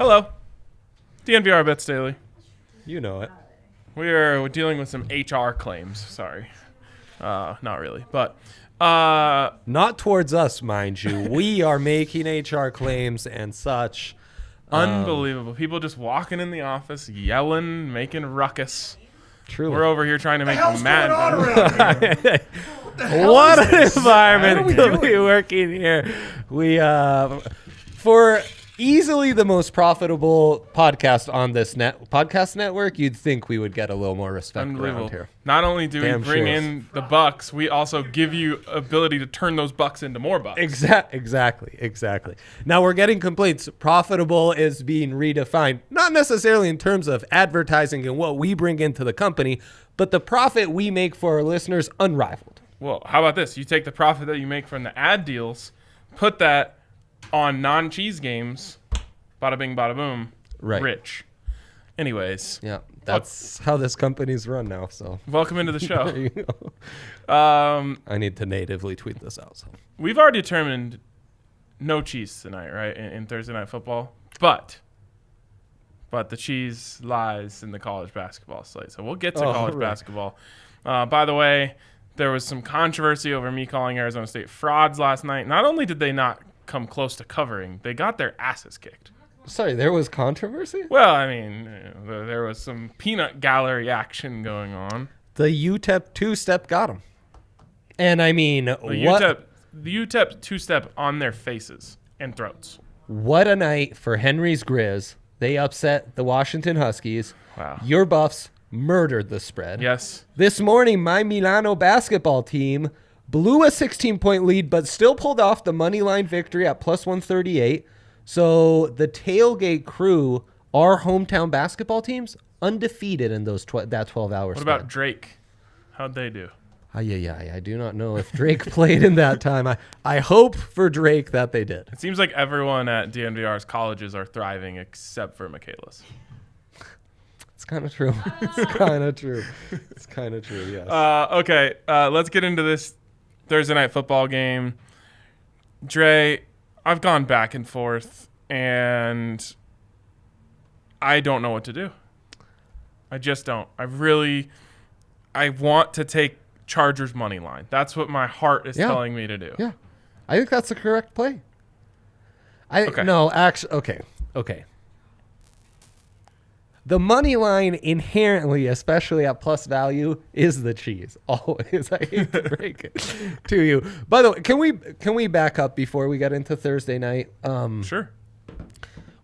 Hello. DNVR Bets Daily. You know it. We're dealing with some HR claims. Sorry. Not really. But Not towards us, mind you. We are making HR claims and such. Unbelievable. People just walking in the office, yelling, making ruckus. Truly. We're over here trying to make them mad. What an environment to be working here. We, for easily the most profitable podcast on this podcast network, you'd think we would get a little more respect around here. Not only do we bring in the bucks, we also give you ability to turn those bucks into more bucks. Exactly. Now we're getting complaints. Profitable is being redefined, not necessarily in terms of advertising and what we bring into the company, but the profit we make for our listeners unrivaled. Well, how about this? You take the profit that you make from the ad deals, put that on non-cheese games, bada bing, bada boom, right. Rich. Anyways. Yeah, that's how this company's run now. So welcome into the show. There you go. I need to natively tweet this out. So we've already determined no cheese tonight, right, in Thursday Night Football. But the cheese lies in the college basketball slate. So we'll get to college basketball. By the way, there was some controversy over me calling Arizona State frauds last night. Not only did they not come close to covering, they got their asses kicked. Sorry, there was controversy? Well, I mean, there was some peanut gallery action going on. The UTEP two-step got them. And I mean, the UTEP two-step on their faces and throats. What a night for Henry's Grizz. They upset the Washington Huskies. Wow. Your Buffs murdered the spread. Yes. This morning, my Milano basketball team blew a 16-point lead, but still pulled off the money line victory at plus 138. So the tailgate crew, our hometown basketball teams, undefeated in those that 12-hour What about Drake? How'd they do? I do not know if Drake played in that time. I hope for Drake that they did. It seems like everyone at DNVR's colleges are thriving except for Michaela's. It's kind of true. It's kind of true, yes. Okay, let's get into this Thursday Night Football game. Dre, I've gone back and forth, and I don't know what to do. I just don't. I want to take Chargers money line. That's what my heart is telling me to do. Yeah. I think that's the correct play. Okay. No, actually, okay. The money line inherently, especially at plus value, is the cheese. Always. I hate to break it to you. By the way, can we back up before we get into Thursday night? Sure.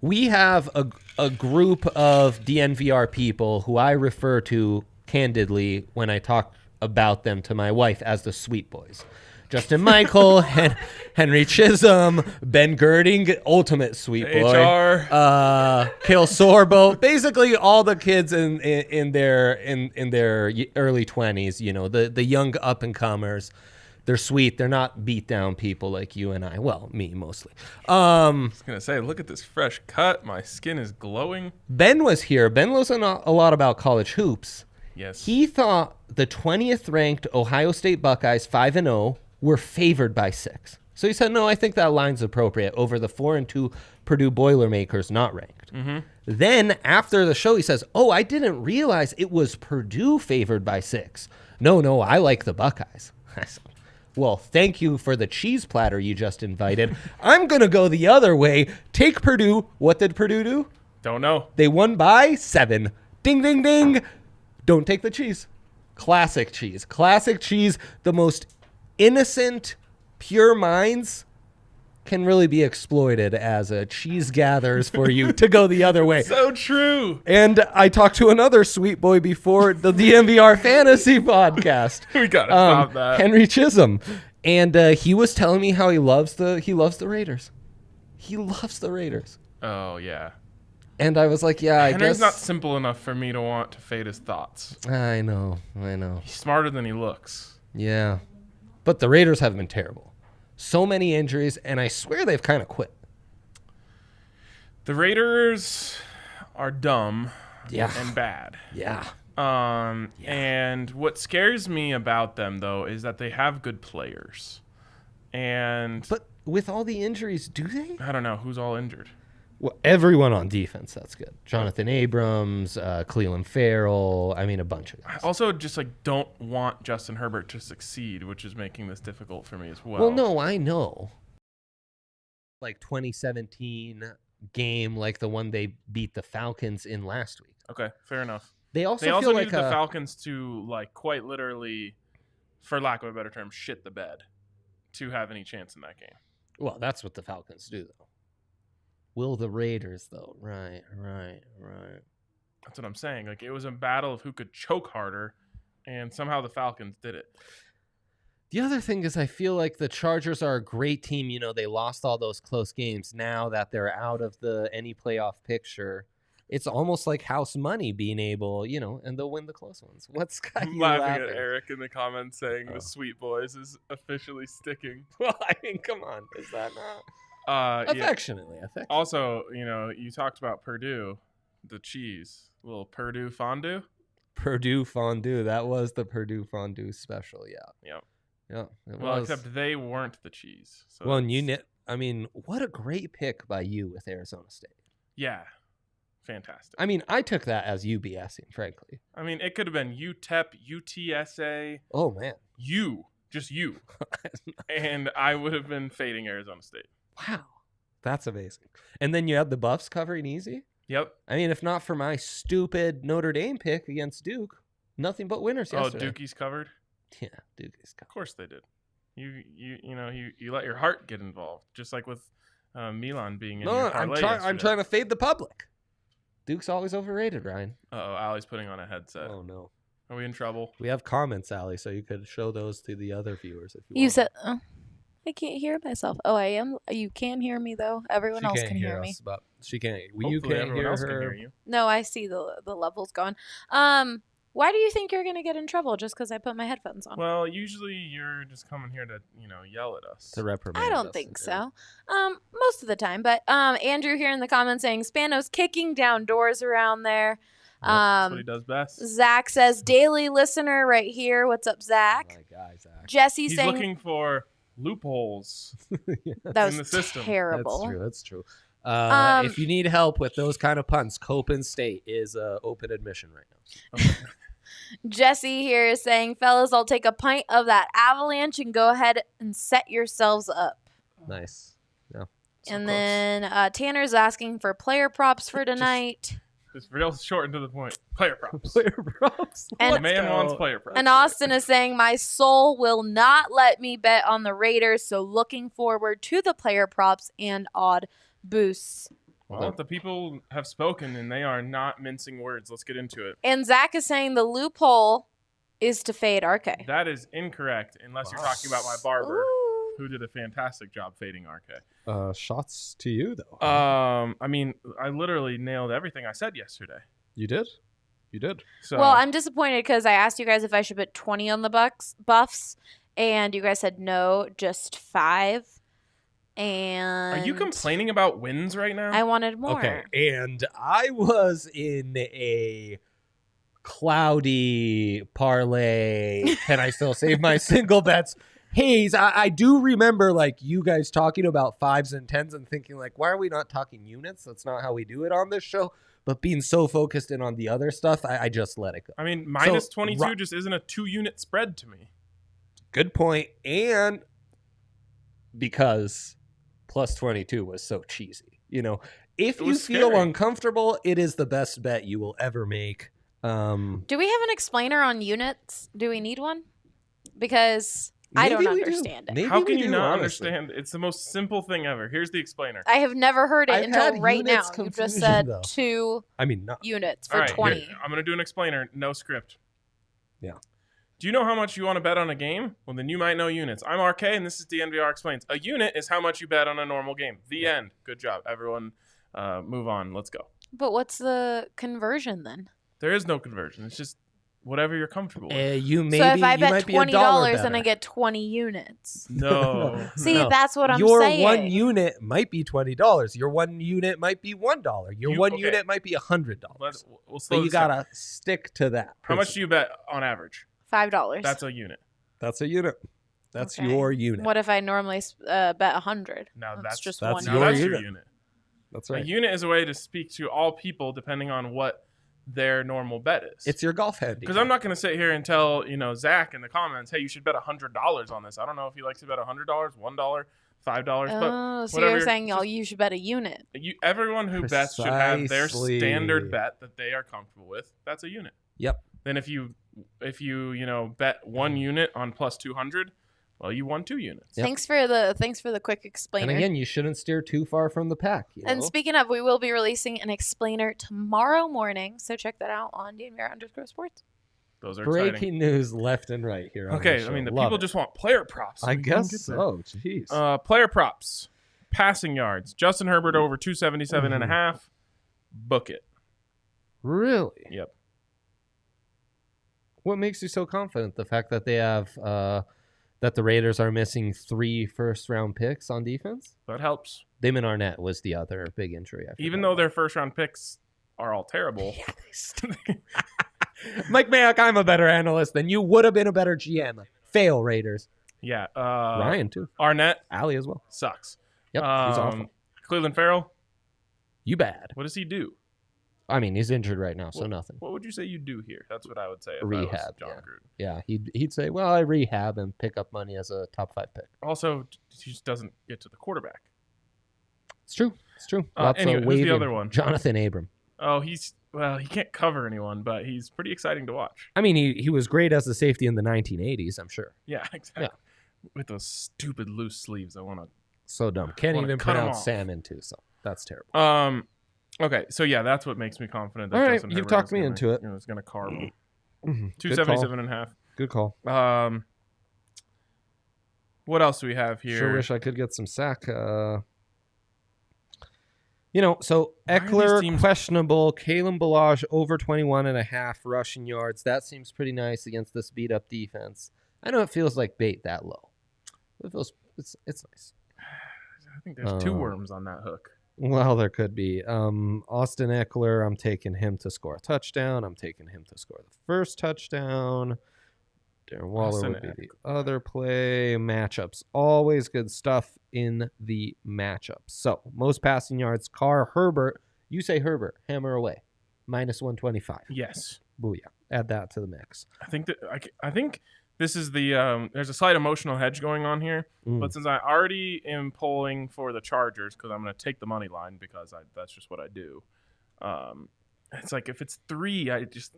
We have a group of DNVR people who I refer to candidly when I talk about them to my wife as the sweet boys. Justin Michael, Henry Chisholm, Ben Girding, ultimate sweet boy. HR. Kale Sorbo, basically all the kids in their early 20s, you know, the young up and comers. They're sweet. They're not beat down people like you and I. Well, me mostly. I was gonna say, look at this fresh cut. My skin is glowing. Ben was here. Ben knows a lot about college hoops. Yes. He thought the 20th ranked Ohio State Buckeyes 5-0 were favored by 6. So he said, no, I think that line's appropriate over the 4-2 Purdue Boilermakers not ranked. Mm-hmm. Then after the show, he says, I didn't realize it was Purdue favored by 6. No, I like the Buckeyes. I said, well, thank you for the cheese platter you just invited. I'm going to go the other way. Take Purdue. What did Purdue do? Don't know. They won by 7. Ding, ding, ding. Don't take the cheese. Classic cheese. The most innocent, pure minds can really be exploited as a cheese gathers for you to go the other way. So true. And I talked to another sweet boy before the DNVR Fantasy podcast. We gotta stop that. Henry Chisholm, and he was telling me how he loves the Raiders. He loves the Raiders. Oh yeah. And I was like, yeah, I guess. Henry's not simple enough for me to want to fade his thoughts. I know. He's smarter than he looks. Yeah. But the Raiders have been terrible. So many injuries, and I swear they've kind of quit. The Raiders are dumb and bad. Yeah. And what scares me about them, though, is that they have good players. But with all the injuries, do they? I don't know. Who's all injured? Well, everyone on defense, that's good. Jonathan Abrams, Cleveland Farrell. I mean, a bunch of guys. I also just don't want Justin Herbert to succeed, which is making this difficult for me as well. Well, no, I know. 2017 game like the one they beat the Falcons in last week. Okay, fair enough. They also feel like needed the Falcons to quite literally, for lack of a better term, shit the bed to have any chance in that game. Well, that's what the Falcons do, though. Will the Raiders, though? Right. That's what I'm saying. It was a battle of who could choke harder, and somehow the Falcons did it. The other thing is I feel like the Chargers are a great team. They lost all those close games. Now that they're out of any playoff picture, it's almost like house money being able, and they'll win the close ones. What's got you laughing at Eric in the comments saying the Sweet Boys is officially sticking. Well, I mean, come on. Is that not? Affectionately. Also, you talked about Purdue, the cheese, a little Purdue fondue. Purdue fondue. That was the Purdue fondue special. Yeah. Yep. Yeah. Was. Except they weren't the cheese. So well, what a great pick by you with Arizona State. Yeah. Fantastic. I mean, I took that as you BSing, frankly. I mean, it could have been UTEP, UTSA. Oh, man. Just you. And I would have been fading Arizona State. Wow. That's amazing. And then you had the Buffs covering easy? Yep. I mean, if not for my stupid Notre Dame pick against Duke, nothing but winners yesterday. Oh, Dukie's covered? Yeah, Dukie's covered. Of course they did. You let your heart get involved, just like with Milan being in your parlay I'm trying to fade the public. Duke's always overrated, Ryan. Uh-oh, Allie's putting on a headset. Oh, no. Are we in trouble? We have comments, Allie, so you could show those to the other viewers if you want. You said, I can't hear myself. Oh, I am. You can hear me, though. Everyone else can hear me. But she can't. Hopefully you can't everyone hear else her. can hear you. No, I see the levels going. Why do you think you're going to get in trouble just because I put my headphones on? Well, usually you're just coming here to, yell at us. To reprimand I don't us think and- so. Most of the time. But Andrew here in the comments saying Spano's kicking down doors around there. That's what he does best. Zach says daily listener right here. What's up, Zach? My guy, Zach. Jesse He's saying looking for loopholes that was in the system. terrible. That's true. If you need help with those kind of punts, Copen State is open admission right now. Okay. Jesse here is saying, fellas, I'll take a pint of that Avalanche and go ahead and set yourselves up. Nice. Yeah. So and close. then Tanner's asking for player props for tonight. Just real short and to the point. Player props. Player props. And- The man wants player props. And Austin is saying, my soul will not let me bet on the Raiders, so looking forward to the player props and odd boosts. Well, the people have spoken, and they are not mincing words. Let's get into it. And Zach is saying the loophole is to fade RK. That is incorrect, unless you're talking about my barber, who did a fantastic job fading RK. Shots to you, though. I mean, I literally nailed everything I said yesterday. You did? You did. So, Well, I'm disappointed because I asked you guys if I should put 20 on the Buffs, and you guys said no, just 5. And are you complaining about wins right now? I wanted more. Okay, and I was in a cloudy parlay. Can I still save my single bets? Haze, I do remember you guys talking about 5s and 10s and thinking why are we not talking units? That's not how we do it on this show. But being so focused in on the other stuff, I just let it go. I mean, minus 22 just isn't a 2-unit spread to me. Good point. And because plus 22 was so cheesy. If you feel scary. uncomfortable, it is the best bet you will ever make. Do we have an explainer on units? Do we need one? Because I don't understand it. Maybe How we can you do, not honestly. understand? It's the most simple thing ever. Here's the explainer. I have never heard it I've until had right now. units You just confusion, said though. 2 I mean, not. units for All right, 20. here, I'm going to do an explainer, no script. Yeah. Do you know how much you want to bet on a game? Well, then you might know units. I'm RK, and this is DNVR Explains. A unit is how much you bet on a normal game. The end. Good job. Everyone move on. Let's go. But what's the conversion then? There is no conversion. It's just whatever you're comfortable with. You maybe So if I you bet might be $20, then I better. get 20 units. No. See, No. that's what I'm Your saying. one unit might be $20. Your one unit might be $1. Your one okay. unit might be $100. We'll slow But you this down. gotta stick to that. How much do you bet on average? $5. That's a unit. That's a unit. That's Okay. your unit. What if I normally bet 100? Now That's just that's one now your that's unit. your unit. unit. That's right. A unit is a way to speak to all people depending on what their normal bet is. It's your golf head. Because I'm not going to sit here and tell Zach in the comments, hey, you should bet $100 on this. I don't know if he likes to bet $100, $1, $5, Oh, but so you're saying you should bet a unit. Everyone who bets should have their Precisely. standard bet that they are comfortable with. That's a unit. Yep. Then if you bet 1 unit on plus 200, well, you won 2 units. Yep. Thanks for the quick explainer. And again, you shouldn't steer too far from the pack. And speaking of, we will be releasing an explainer tomorrow morning, so check that out on DNVR_sports. Those are breaking exciting. news left and right here. On Okay, the show. I mean, the Love people it. just want player props. I We can guess get there. so. Jeez. Player props. Passing yards. Justin Herbert over 277 and a half. Book it. Really? Yep. What makes you so confident? The fact that they have that the Raiders are missing 3 first-round picks on defense? That helps. Damon Arnett was the other big injury. Even though their first round picks are all terrible. Mike Mayock, I'm a better analyst than you. Would have been a better GM. Fail, Raiders. Yeah. Ryan, too. Arnett Allie as well. sucks. Yep, he's awful. Cleveland Farrell, You bad. what does he do? I mean, he's injured right now, so nothing. What would you say you do here? That's what I would say if I Rehab, was John yeah. Gruden. Yeah, he'd say, well, I rehab and pick up money as a top 5 pick. Also, he just doesn't get to the quarterback. It's true. It's true. Lots anyway, of who's the waving. other one? Jonathan Abram. Oh, he can't cover anyone, but he's pretty exciting to watch. I mean, he was great as a safety in the 1980s, I'm sure. Yeah, exactly. With those stupid loose sleeves, I want to. So dumb. Can't Wanna even cut 'em pronounce off. salmon, too, so that's terrible. Okay, so yeah, that's what makes me confident. That All right, Justin you've Herbert talked is me gonna- into it. Is going to carve him. Good 277 and a half. Good call. What else do we have here? Sure wish I could get some sack. So Why are these Eckler, teams- questionable. Kalen Ballage, over 21.5 rushing yards. That seems pretty nice against this beat-up defense. I know it feels like bait that low. It feels it's nice. I think there's 2 worms on that hook. Well, there could be. Austin Eckler, I'm taking him to score a touchdown. I'm taking him to score the first touchdown. Darren Waller Austin would be the other play. Matchups. Always good stuff in the matchups. So, most passing yards, Carr, Herbert. You say Herbert. Hammer away. Minus 125. Yes. Booyah. Add that to the mix. I think this is the there's a slight emotional hedge going on here, but since I already am pulling for the Chargers because I'm going to take the money line because that's just what I do. It's like if it's 3, I just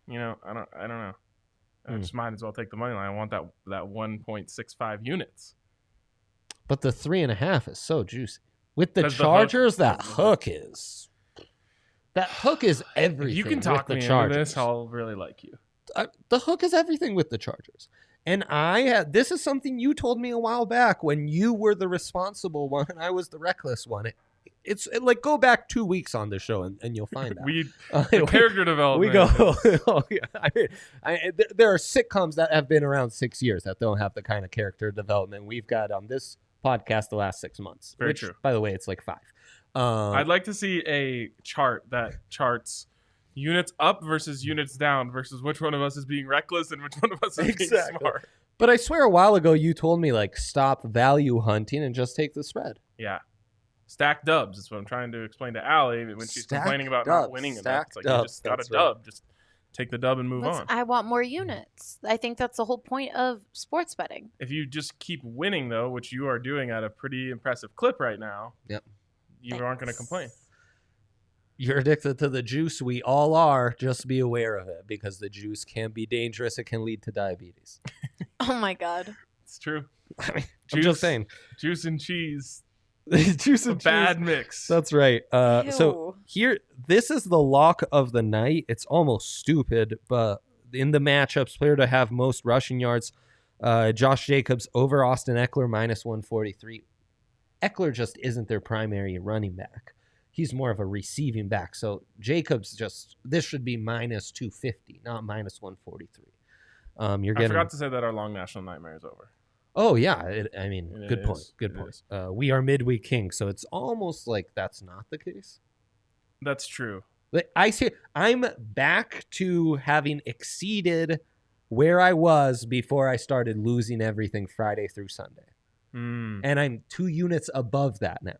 I don't know. I just might as well take the money line. I want that 1.65 units. But the 3.5 is so juicy. With the 'Cause the hook- Chargers, that hook is. That hook is everything. If you can talk with me the into Chargers. this, I'll really like you. The hook is everything with the Chargers. And this is something you told me a while back when you were the responsible one and I was the reckless one. It's like go back 2 weeks on the show and you'll find out. The character development. We go. Oh, yeah. There are sitcoms that have been around 6 years that don't have the kind of character development we've got on this podcast the last 6 months. Very which, true. By the way, it's like 5. I'd like to see a chart that charts units up versus units down versus which one of us is being reckless and which one of us is being smart. But I swear a while ago you told me stop value hunting and just take the spread. Yeah. Stack dubs is what I'm trying to explain to Allie when she's Stack complaining about dubs. not winning enough. Stack It's like dubs. you just got a That's right. dub. Just take the dub and move on. I want more units. I think that's the whole point of sports betting. If you just keep winning, though, which you are doing at a pretty impressive clip right now, Yep. you aren't going to complain. You're addicted to the juice. We all are. Just be aware of it because the juice can be dangerous. It can lead to diabetes. Oh my god. It's true. I'm just saying. Juice and cheese. Juice A and bad cheese. mix. That's right. So Ew. this is the lock of the night. It's almost stupid, but in the matchups, player to have most rushing yards, Josh Jacobs over Austin Eckler, minus 143. Eckler just isn't their primary running back. He's more of a receiving back. So Jacobs this should be minus 250, not minus 143. I forgot to say that our long national nightmare is over. Oh, yeah. Good point. is. Good It point. is. We are midweek king, so it's almost like that's not the case. That's true. Like I say, I'm back to having exceeded where I was before I started losing everything Friday through Sunday. And I'm 2 units above that now.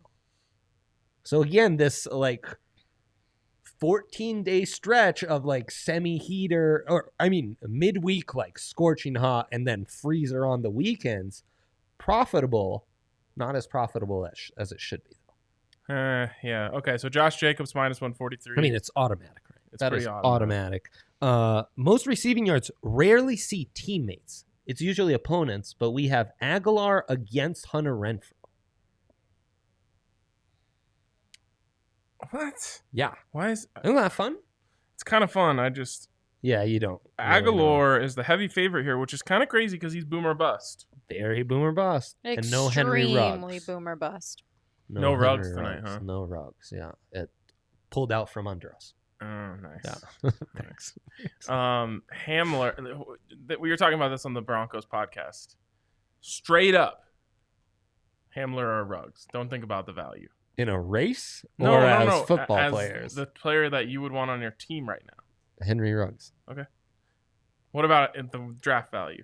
So again, this like 14-day stretch of like semi-heater, or I mean midweek like scorching hot and then freezer on the weekends, profitable, not as profitable as it should be though. Yeah. Okay. So Josh Jacobs minus 143. I mean, it's automatic, right? It's That pretty is automatic. Most receiving yards rarely see teammates. It's usually opponents, but we have Aguilar against Hunter Renfrow. What? Yeah. Why is Isn't that fun? it's kind of fun? I just Yeah, you don't. Aguilar is the heavy favorite here, which is kind of crazy because he's boomer bust. Very boomer bust. And no Henry Extremely Ruggs. boomer bust. No Henry Ruggs tonight, huh? No Ruggs, yeah. It pulled out from under us. Oh, nice. Yeah. Thanks. Hamler. We were talking about this on the Broncos podcast. Straight up, Hamler or Ruggs. Don't think about the value. In a race? No, or no, as no. football as players? The player that you would want on your team right now. Henry Ruggs. Okay. What about the draft value?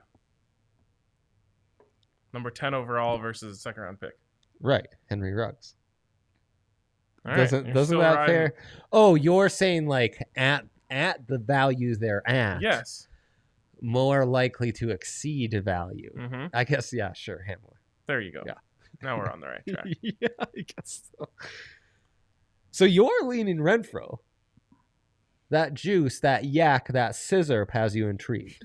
Number 10 overall versus a second round pick. Right. Henry Ruggs. All right, Doesn't still that riding. fair? Oh, you're saying like at the value they're at. Yes. More likely to exceed value. Mm-hmm. I guess, yeah, sure, Hamler. There you go. Yeah. Now we're on the right track. Yeah, I guess so. So you're leaning Renfro. That juice, that yak, that scissor has you intrigued.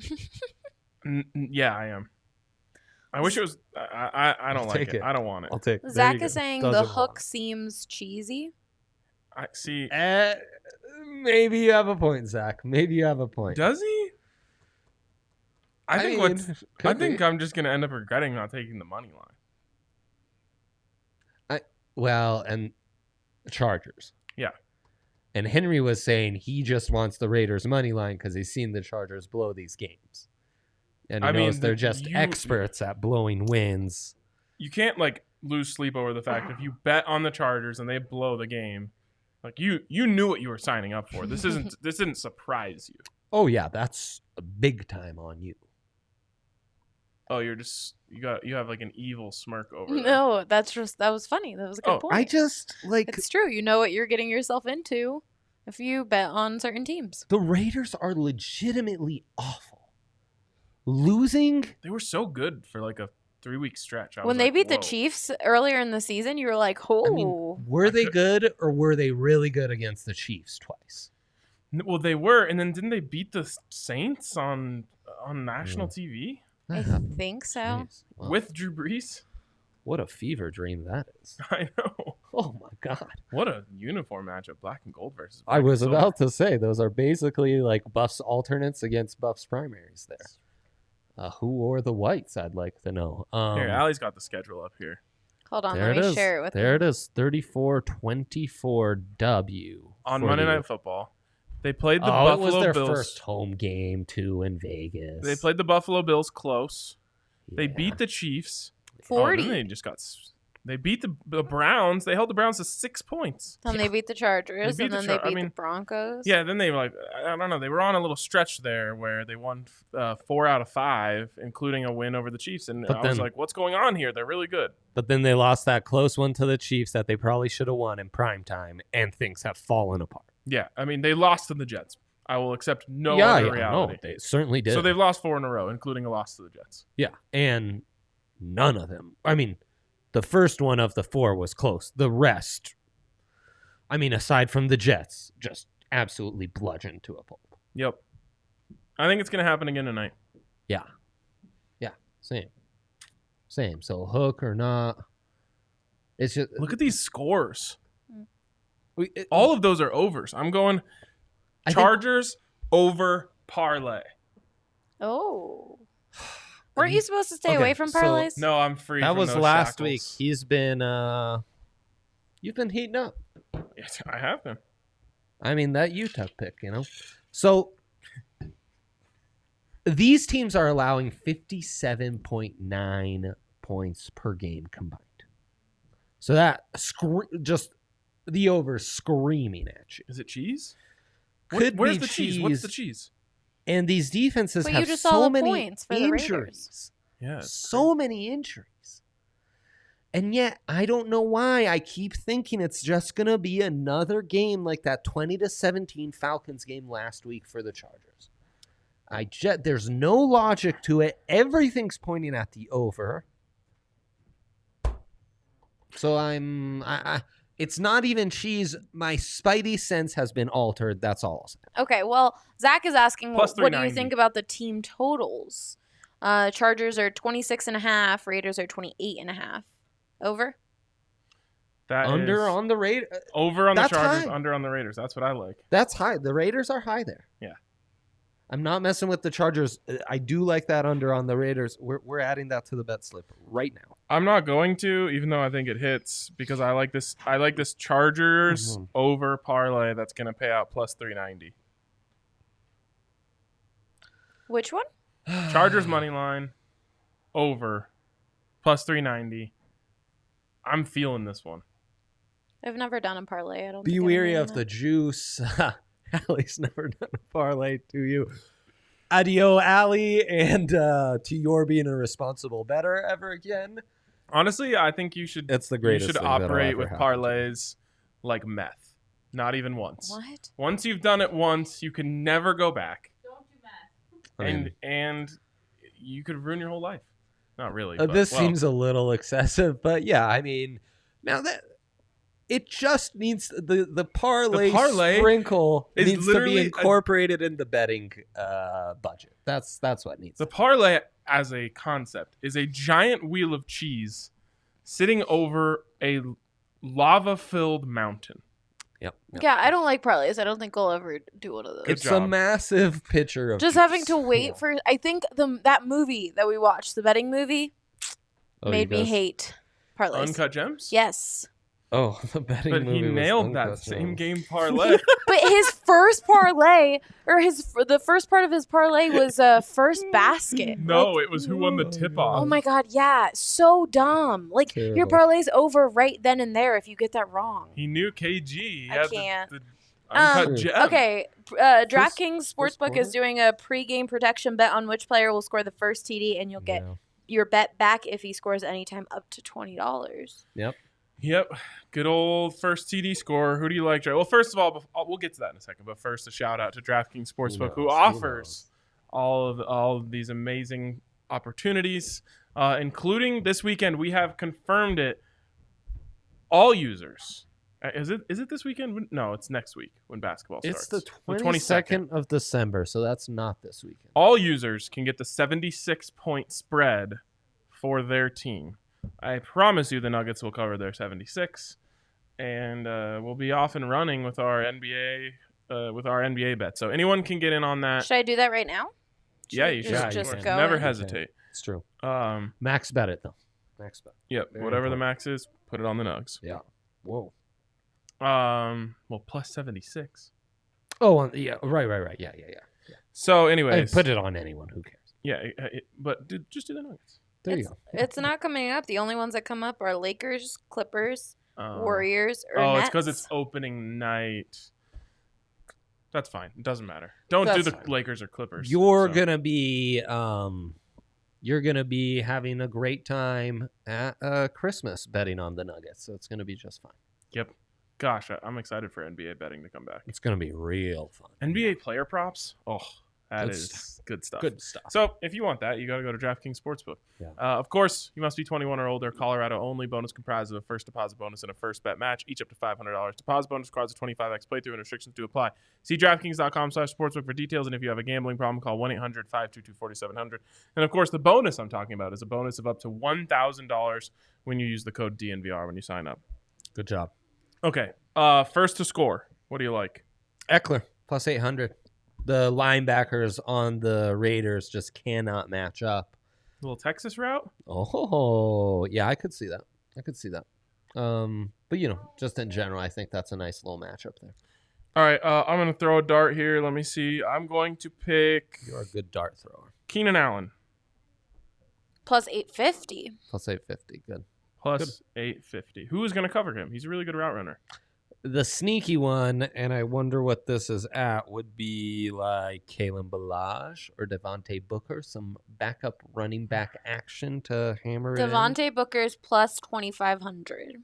Yeah, I am. I wish it was. I don't I'll like take it. it. I don't want it. I'll take Zach is saying the Doesn't hook want. seems cheesy. I see. Maybe you have a point, Zach. Maybe you have a point. Does he? I think mean, I could think be. I'm just gonna end up regretting not taking the money line. Well, and Chargers. Yeah. And Henry was saying he just wants the Raiders money line because he's seen the Chargers blow these games. And he knows they're just experts at blowing wins. You can't like lose sleep over the fact if you bet on the Chargers and they blow the game, like you knew what you were signing up for. This didn't surprise you. Oh yeah, that's a big time on you. Oh, you have like an evil smirk over there. No, that was funny. That was a good point. I just like It's true. You know what you're getting yourself into if you bet on certain teams. the Raiders are legitimately awful. Losing They were so good for like a 3-week stretch. When they beat the whoa. Chiefs earlier in the season, you were like, "Oh, I mean, were they good or were they really good against the Chiefs twice? Well, they were, and then didn't they beat the Saints on national TV I think so." Jeez. Wow. with Drew Brees? What a fever dream that is. I know. Oh my God. What a uniform matchup, black and gold versus. I black was and about to say, those are basically like Buffs alternates against Buffs primaries there. Who wore the whites, I'd like to know. silver. Here, Allie's got the schedule up here. Hold on, there let it me is. share it with There you. it is, 34-24 W. On for Monday the- Night Football, they played the it Buffalo was their Bills. first home game, too, in Vegas. They played the Buffalo Bills close. They Yeah. beat the Chiefs. 40. Then they just got. They beat the Browns. They held the Browns to 6 points. Then they beat the Chargers, They beat and then the they Char- I beat mean, the Broncos. Yeah, then they were like, I don't know. They were on a little stretch there where they won 4 out of 5, including a win over the Chiefs. And But I was then- like, what's going on here? They're really good. But then they lost that close one to the Chiefs that they probably should have won in prime time, and things have fallen apart. Yeah, I mean, they lost to the Jets. I will accept no other reality. No, they certainly did. So they've lost 4 in a row, including a loss to the Jets. Yeah, and none of them. I mean, the first one of the 4 was close. The rest, I mean, aside from the Jets, just absolutely bludgeoned to a pulp. Yep. I think it's going to happen again tonight. Yeah. Yeah, same. So hook or not, it's just Look at these scores. it- All of those are overs. I'm going I think- Chargers over parlay. Oh. Weren't you supposed to stay away from so- parlays? No, I'm free. that from was those last shackles. week. He's been you've been heating up. Yes, I have been. I mean, that Utah pick, you know. So these teams are allowing 57.9 points per game combined. So that just the over screaming at you. Is it cheese? Could Where's be the cheese? What's the cheese? And these defenses But you have just saw so the many points for the injuries. Raiders. Yeah. So many injuries. And yet, I don't know why. I keep thinking it's just going to be another game like that 20-17 Falcons game last week for the Chargers. There's no logic to it. Everything's pointing at the over. So it's not even cheese. My spidey sense has been altered. That's all I'll say. Okay, well, Zach is asking, Plus what do you 390. think about the team totals? Chargers are 26.5. Raiders are 28.5. Over? That Under is on the Raiders. over on the That's Chargers, high. under on the Raiders. That's what I like. That's high. The Raiders are high there. Yeah. I'm not messing with the Chargers. I do like that under on the Raiders. We're adding that to the bet slip right now. I'm not going to, even though I think it hits, because I like this. I like this Chargers over parlay that's going to pay out plus 390. Which one? Chargers money line over plus 390. I'm feeling this one. I've never done a parlay. I don't Be think I'm weary doing of that. the juice. Allie's never done a parlay to you. Adio, Allie, and to your being a responsible bettor ever again. Honestly, I think you should. It's the You greatest should thing that'll operate ever with happen to you. parlays like meth. Not even once. What? Once you've done it once, you can never go back. Don't do math. I mean, And you could ruin your whole life. Not really. this seems a little excessive, but yeah, I mean, now that it just needs the parlay sprinkle is needs to be literally incorporated in the betting budget. That's what needs. the parlay as a concept is a giant wheel of cheese sitting over a lava-filled mountain. Yep. Yeah, I don't like parlays. I don't think I'll ever do one of those. Good It's a job. massive picture of Just juice. having to wait for. I think that movie that we watched, the betting movie, Oh, made you me guys- hate parlays. Uncut Gems? Yes, Oh, the betting But movie he was nailed that Uncut same Gems. game parlay. but his first parlay, or the first part of his parlay was first basket. No, Like, it was who won the tip-off. oh my god, yeah, so dumb. Like your Terrible. parlay's over right then and there if you get that wrong. He knew KG. He I had can't. the Uncut Gem. Okay, DraftKings first Sportsbook is quarter? doing a pregame protection bet on which player will score the first TD, and you'll get Yeah. your bet back if he scores anytime up to $20. Yep. Good old first TD score. Who do you like, Joe? Well, first of all, we'll get to that in a second. But first, a shout out to DraftKings Sportsbook, who knows? Who offers all of these amazing opportunities, including this weekend. We have confirmed it. All users. Is it this weekend? No, it's next week when basketball starts. It's the 22nd. 22nd of December, so that's not this weekend. All users can get the 76-point spread for their team. I promise you the Nuggets will cover their 76, and we'll be off and running with our NBA bet. So anyone can get in on that. Should I do that right now? Yeah, you Just- should. just Of course. go Never and- hesitate. It's true. Um, Max bet it though. Max bet. yep, Very whatever the important. max is, put it on the Nugs. Yeah. Whoa. Well, plus 76. Oh, yeah. Right. Yeah. So Hey, anyways, put it on anyone. Who cares? yeah, but just do the Nuggets. There you It's, go. it's not coming up. The only ones that come up are Lakers, Clippers, Uh, Warriors, or Oh, Nets. it's because it's opening night. That's fine. It doesn't matter. Don't do That's the fine. Lakers or Clippers. You're So- gonna be having a great time at Christmas betting on the Nuggets, so it's gonna be just fine. Yep. Gosh, I'm excited for NBA betting to come back. It's gonna be real fun. NBA player props. Oh, that Good is good stuff. Good stuff. So if you want that, you got to go to DraftKings Sportsbook. Yeah. Of course, you must be 21 or older. Colorado only. Bonus comprised of a first deposit bonus and a first bet match, each up to $500. Deposit bonus requires a 25x playthrough and restrictions do apply. See DraftKings.com/sportsbook for details. And if you have a gambling problem, call 1-800-522-4700. And of course, the bonus I'm talking about is a bonus of up to $1,000 when you use the code DNVR when you sign up. Good job. Okay. First to score. What do you like? Eckler plus 800. The linebackers on the Raiders just cannot match up. Little Texas route? Oh, yeah, I could see that. But just in general, I think that's a nice little matchup there. All right, I'm going to throw a dart here. Let me see. I'm going to pick You're a good dart thrower. Keenan Allen. plus 850. Plus 850. Good. Plus 850. Who is going to cover him? He's a really good route runner. The sneaky one, and I wonder what this is at, would be like Kalen Ballage or Devontae Booker, some backup running back action to hammer it in. Devontae Booker's plus 2,500.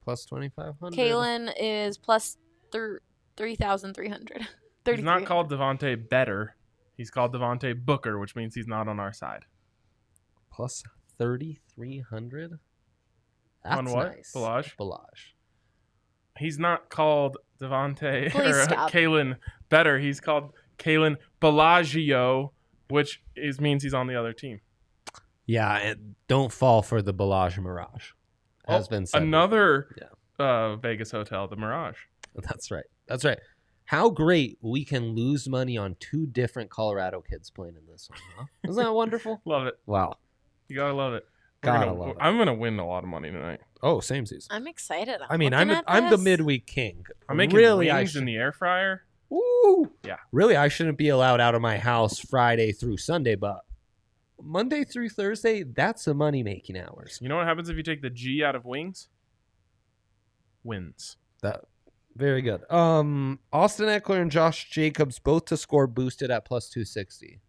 Plus 2,500. Kalen is plus 3,300. He's not called Devontae Better. He's called Devontae Booker, which means he's not on our side. Plus 3,300? On what? Nice. Ballage. He's not called Devontae Please or stop. Kalen Better. He's called Kalen Bellagio, which means he's on the other team. Yeah, and don't fall for the Ballage Mirage. Has been said. Another Vegas hotel, the Mirage. That's right. How great we can lose money on two different Colorado kids playing in this one, huh? Isn't that wonderful? Love it. Wow. You gotta love it. Love it. I'm gonna win a lot of money tonight. Oh, same season. I'm excited. I'm the this. midweek king. I'm making wings in the air fryer. Ooh. Yeah. Really, I shouldn't be allowed out of my house Friday through Sunday, but Monday through Thursday, that's the money-making hours. You know what happens if you take the G out of wings? Wins. Very good. Austin Eckler and Josh Jacobs both to score boosted at plus 260.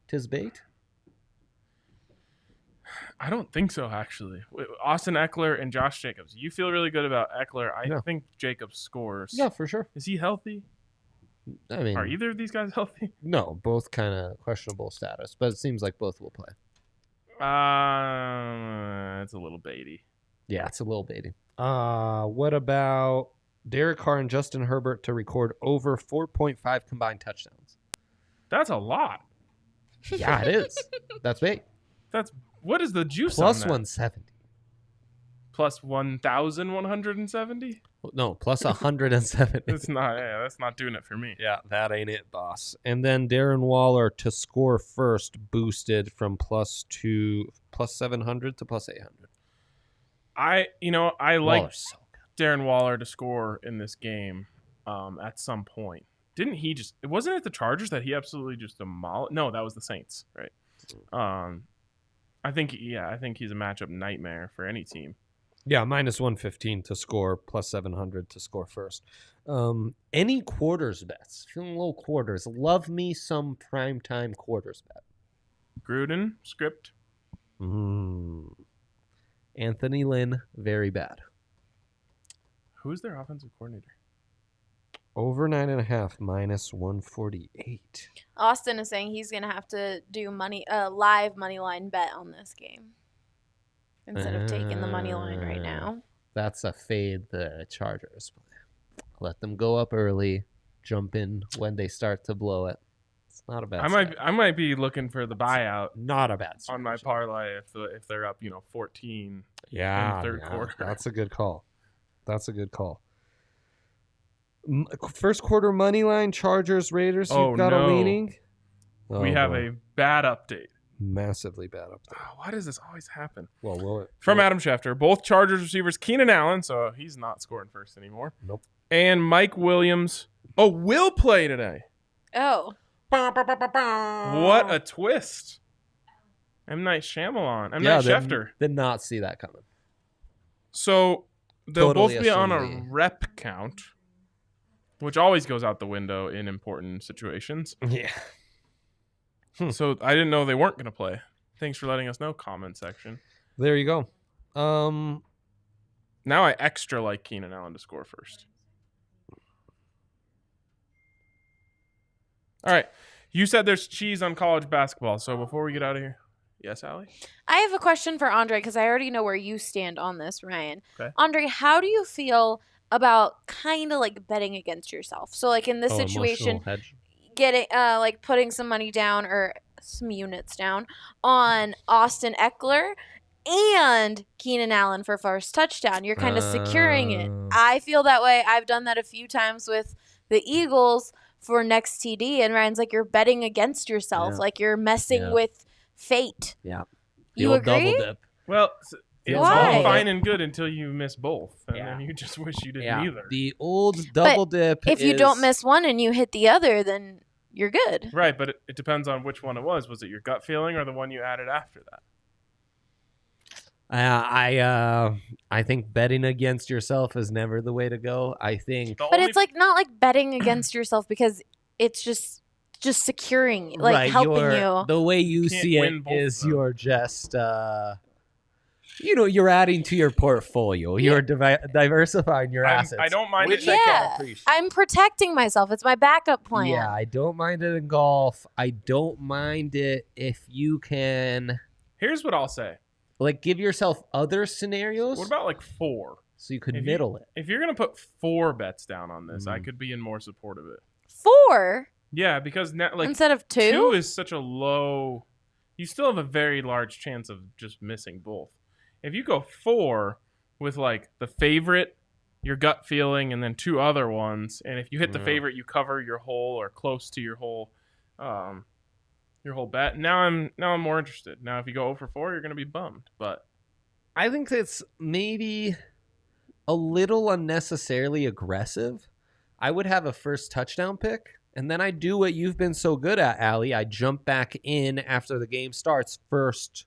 Tis bait? I don't think so, actually. Austin Eckler and Josh Jacobs. You feel really good about Eckler. I think Jacobs scores. Yeah, for sure. Is he healthy? I mean, are either of these guys healthy? No, both kind of questionable status, but it seems like both will play. It's a little baity. Yeah, it's a little baity. What about Derek Carr and Justin Herbert to record over 4.5 combined touchdowns? That's a lot. Yeah, it is. That's bait. What is the juice plus on that? 170. Plus 1,170? No, plus 170. That's not doing it for me. Yeah, that ain't it, boss. And then Darren Waller to score first, boosted from plus 700 to plus 800. I like so Darren Waller to score in this game at some point. Didn't he just... Wasn't it the Chargers that he absolutely just demolished? No, that was the Saints, right? I think he's a matchup nightmare for any team. Yeah, minus 115 to score, plus 700 to score first. Any quarters bets? Feeling low quarters. Love me some primetime quarters bet. Gruden, script. Anthony Lynn, very bad. Who's their offensive coordinator? Over 9.5, minus 148. Austin is saying he's going to have to do live money line bet on this game instead of taking the money line right now. That's a fade the Chargers. Let them go up early, jump in when they start to blow it. It's not a bad I might be looking for the buyout. Not a bad on my parlay if they're up 14 in the third quarter. That's a good call. First quarter money line, Chargers, Raiders. You've got a leaning. We have a bad update. Massively bad update. Why does this always happen? Well, will it? From Adam Schefter, both Chargers receivers, Keenan Allen, so he's not scoring first anymore. Nope. And Mike Williams, will play today. Oh. What a twist. M. Night Shyamalan. Night Schefter. Did not see that coming. So they'll Totally both be on a rep count, which always goes out the window in important situations. Yeah. So I didn't know they weren't going to play. Thanks for letting us know, comment section. There you go. Now I extra like Keenan Allen to score first. All right. You said there's cheese on college basketball. So before we get out of here. Yes, Allie? I have a question for Andre because I already know where you stand on this, Ryan. Okay. Andre, how do you feel about kind of like betting against yourself? So like in this situation, getting like putting some money down or some units down on Austin Eckler and Keenan Allen for first touchdown. You're kind of securing it. I feel that way. I've done that a few times with the Eagles for next TD, and Ryan's like, you're betting against yourself. Yeah. Like you're messing with fate. Yeah. You agree? Double dip. Well, it's all fine and good until you miss both, and then you just wish you didn't either. The old double dip. If you don't miss one and you hit the other, then you're good. Right, but it depends on which one it was. Was it your gut feeling or the one you added after that? I think betting against yourself is never the way to go. I think, but it's like not like betting against yourself because it's just securing, like right, helping you. The way you see it is you're just, you're adding to your portfolio. You're diversifying your assets. I don't mind which it. I can't appreciate. I'm protecting myself. It's my backup plan. Yeah, I don't mind it in golf. I don't mind it if you can. Here's what I'll say. Like, give yourself other scenarios. What about like 4? So you could middle it. If you're going to put 4 bets down on this, I could be in more support of it. 4? Yeah, because now, like, instead of 2? 2 is such a low. You still have a very large chance of just missing both. If you go 4 with like the favorite, your gut feeling, and then 2 other ones, and if you hit the favorite, you cover your whole or close to your whole bet. Now I'm more interested. Now if you go 0 for 4, you're going to be bummed. But I think it's maybe a little unnecessarily aggressive. I would have a first touchdown pick, and then I do what you've been so good at, Allie. I jump back in after the game starts first,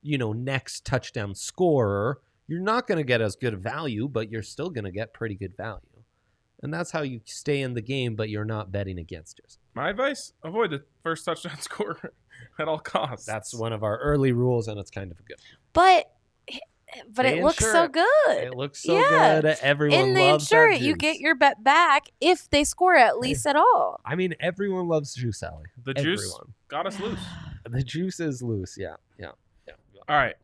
next touchdown scorer. You're not going to get as good value, but you're still going to get pretty good value. And that's how you stay in the game, but you're not betting against yourself. My advice, avoid the first touchdown scorer at all costs. That's one of our early rules, and it's kind of good. But it looks so good. It looks so good. Everyone loves that juice. You get your bet back if they score at least at all. I mean, everyone loves juice, Allie. The juice got us loose. The juice is loose, yeah. All right.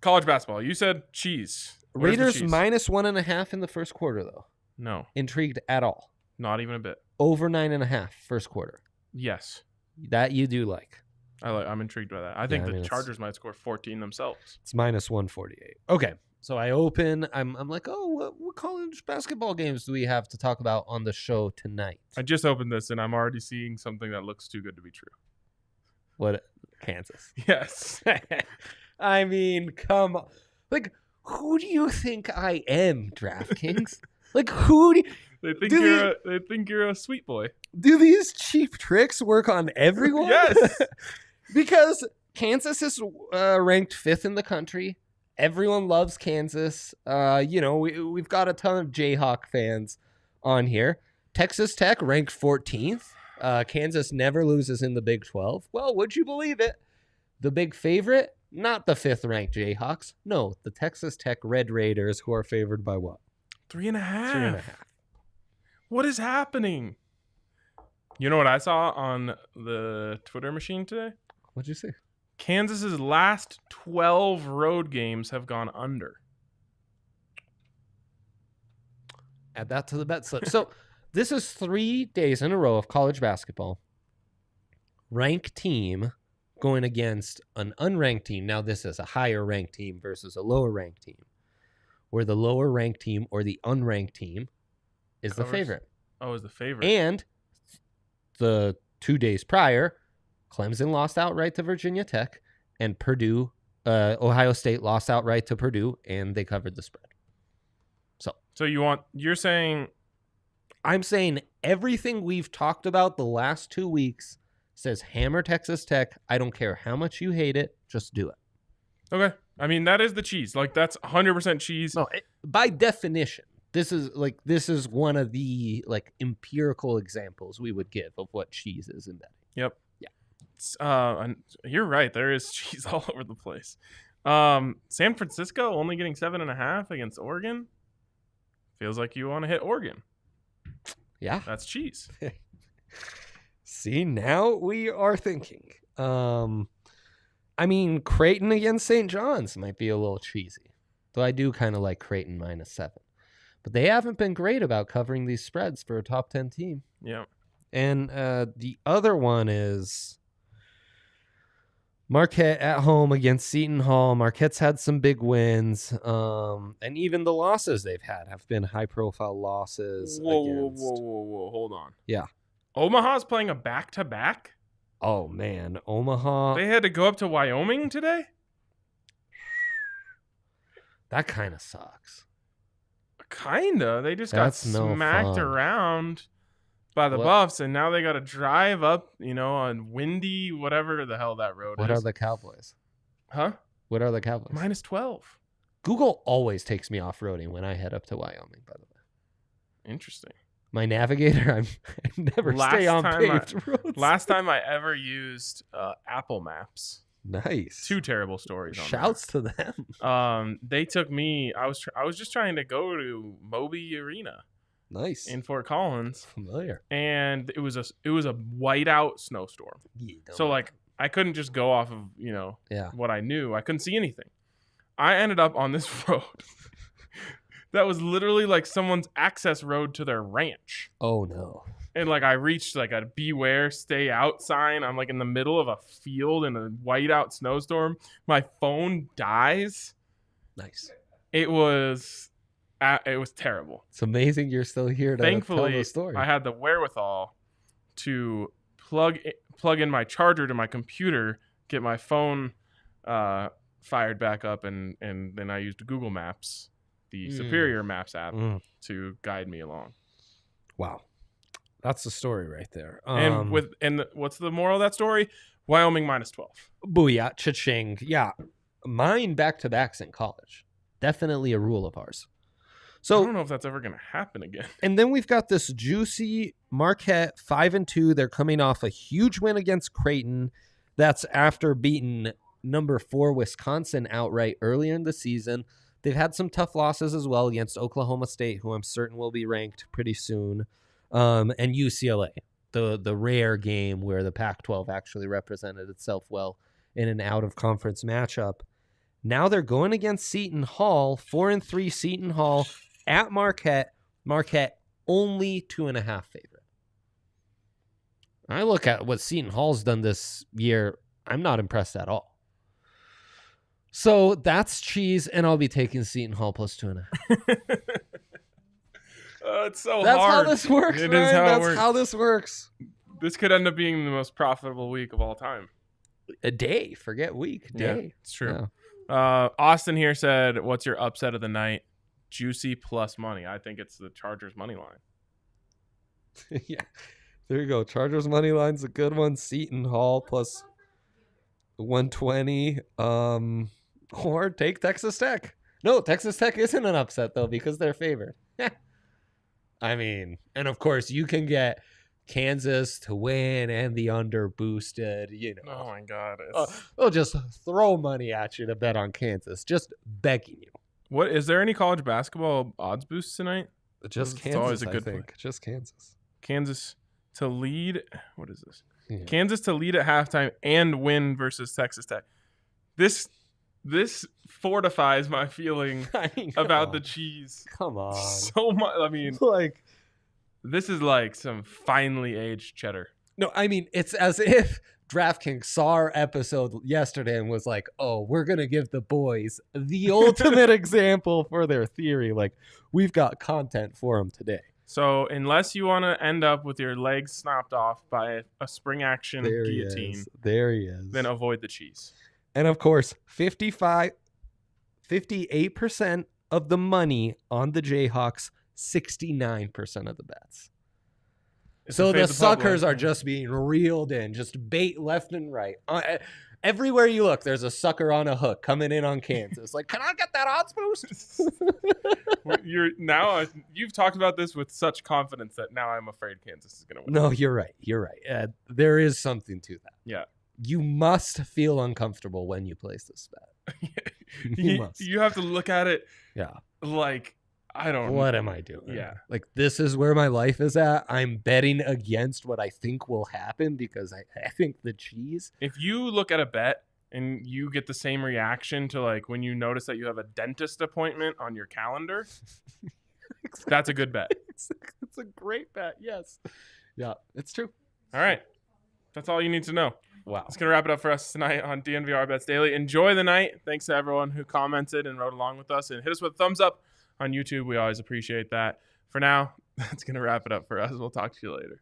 College basketball. You said cheese. Where's Raiders cheese? -1.5 in the first quarter, though. No. Intrigued at all? Not even a bit. Over 9.5 first quarter. Yes. That you do like. I'm intrigued by that. I think the Chargers might score 14 themselves. It's -148. Okay. So I open. I'm like, oh, what college basketball games do we have to talk about on the show tonight? I just opened this, and I'm already seeing something that looks too good to be true. What? Kansas. Yes. I mean, come on. Like, who do you think I am, DraftKings? Like, who do they think you're a sweet boy. Do these cheap tricks work on everyone? Yes. Because Kansas is ranked 5th in the country. Everyone loves Kansas. We've got a ton of Jayhawk fans on here. Texas Tech ranked 14th. Kansas never loses in the Big 12. Well, would you believe it? The big favorite, not the 5th ranked Jayhawks. No, the Texas Tech Red Raiders, who are favored by what? 3.5. 3.5. What is happening? You know what I saw on the Twitter machine today? What'd you say? Kansas's last 12 road games have gone under. Add that to the bet slip. So this is 3 days in a row of college basketball. Ranked team going against an unranked team. Now this is a higher ranked team versus a lower ranked team, where the lower ranked team or the unranked team is the favorite. Oh, is the favorite. And the 2 days prior, Clemson lost outright to Virginia Tech, and Ohio State lost outright to Purdue, and they covered the spread. So you're saying... I'm saying everything we've talked about the last 2 weeks says hammer Texas Tech. I don't care how much you hate it. Just do it. Okay. I mean, that is the cheese. Like, that's 100% cheese. No, by definition, this is one of the empirical examples we would give of what cheese is in betting. Yep. Yeah. You're right. There is cheese all over the place. San Francisco only getting 7.5 against Oregon. Feels like you want to hit Oregon. Yeah. That's cheese. See, now we are thinking. I mean, Creighton against St. John's might be a little cheesy. Though I do kind of like Creighton -7. But they haven't been great about covering these spreads for a top 10 team. Yeah. And the other one is Marquette at home against Seton Hall. Marquette's had some big wins. And even the losses they've had have been high-profile losses. Whoa. Hold on. Yeah. Omaha's playing a back-to-back? Oh, man. Omaha. They had to go up to Wyoming today? That kind of sucks. Kinda. They just got smacked around by the Buffs, and now they got to drive up, on windy, whatever the hell that road is. What are the Cowboys? Huh? What are the Cowboys? -12. Google always takes me off-roading when I head up to Wyoming, by the way. Interesting. My navigator, I never stay on paved roads. Last time I ever used Apple Maps. Nice. 2 terrible stories on Shouts to them. They took me. I was just trying to go to Moby Arena. Nice. In Fort Collins. Familiar. And it was a whiteout snowstorm. Yeah, so like I couldn't just go off of, what I knew. I couldn't see anything. I ended up on this road that was literally like someone's access road to their ranch. Oh no. And like I reached like a beware, stay out sign. I'm like in the middle of a field in a whiteout snowstorm. My phone dies. Nice. It was terrible. It's amazing you're still here to tell the story. I had the wherewithal to plug in my charger to my computer, get my phone fired back up, and then I used Google Maps, the Superior Maps app, to guide me along. Wow. That's the story right there. And what's the moral of that story? Wyoming -12. Booyah, cha-ching. Yeah. Mine back-to-backs in college. Definitely a rule of ours. So I don't know if that's ever going to happen again. And then we've got this juicy Marquette 5-2. They're coming off a huge win against Creighton. That's after beating number 4 Wisconsin outright earlier in the season. They've had some tough losses as well against Oklahoma State, who I'm certain will be ranked pretty soon, and UCLA, the rare game where the Pac-12 actually represented itself well in an out-of-conference matchup. Now they're going against Seton Hall, 4-3 Seton Hall at Marquette. Marquette only 2.5 favorite. I look at what Seton Hall's done this year. I'm not impressed at all. So that's cheese, and I'll be taking Seton Hall plus 2.5. It's so That's hard. How this works. It Ryan. is how That's it works. how this works. This could end up being the most profitable week of all time. A day. Forget week. Day. Yeah, it's true. Yeah. Austin here said, "What's your upset of the night?" Juicy plus money. I think it's the Chargers money line. Yeah. There you go. Chargers money line's a good one. Seton Hall plus 120. Or take Texas Tech. No, Texas Tech isn't an upset though because they're favored. I mean, and of course you can get Kansas to win and the under boosted, Oh my God. They'll just throw money at you to bet on Kansas. Just begging you. What is there any college basketball odds boosts tonight? Just It's Kansas, always a good I think. Just Kansas. Kansas to lead. What is this? Yeah. Kansas to lead at halftime and win versus Texas Tech. This fortifies my feeling about the cheese. Come on. So much. I mean, like, this is like some finely aged cheddar. no, I mean, it's as if DraftKings saw our episode yesterday and was like, oh, we're going to give the boys the ultimate example for their theory. Like, we've got content for them today. So unless you want to end up with your legs snapped off by a spring action guillotine, There he is. then avoid the cheese. And of course, 58% of the money on the Jayhawks, 69% of the bets. So the suckers are just being reeled in, just bait left and right. Everywhere you look, there's a sucker on a hook coming in on Kansas. Like, can I get that odds boost? You've talked about this with such confidence that now I'm afraid Kansas is going to win. No, you're right. You're right. There is something to that. Yeah. You must feel uncomfortable when you place this bet. You must. You have to look at it. Yeah. Like, I don't know. What am I doing? Yeah. Like, this is where my life is at. I'm betting against what I think will happen because I think the cheese. If you look at a bet and you get the same reaction to like when you notice that you have a dentist appointment on your calendar, that's a good bet. It's a great bet. Yes. Yeah, it's true. All right. That's all you need to know. Wow. That's going to wrap it up for us tonight on DNVR Bets Daily. Enjoy the night. Thanks to everyone who commented and rode along with us. And hit us with a thumbs up on YouTube. We always appreciate that. For now, that's going to wrap it up for us. We'll talk to you later.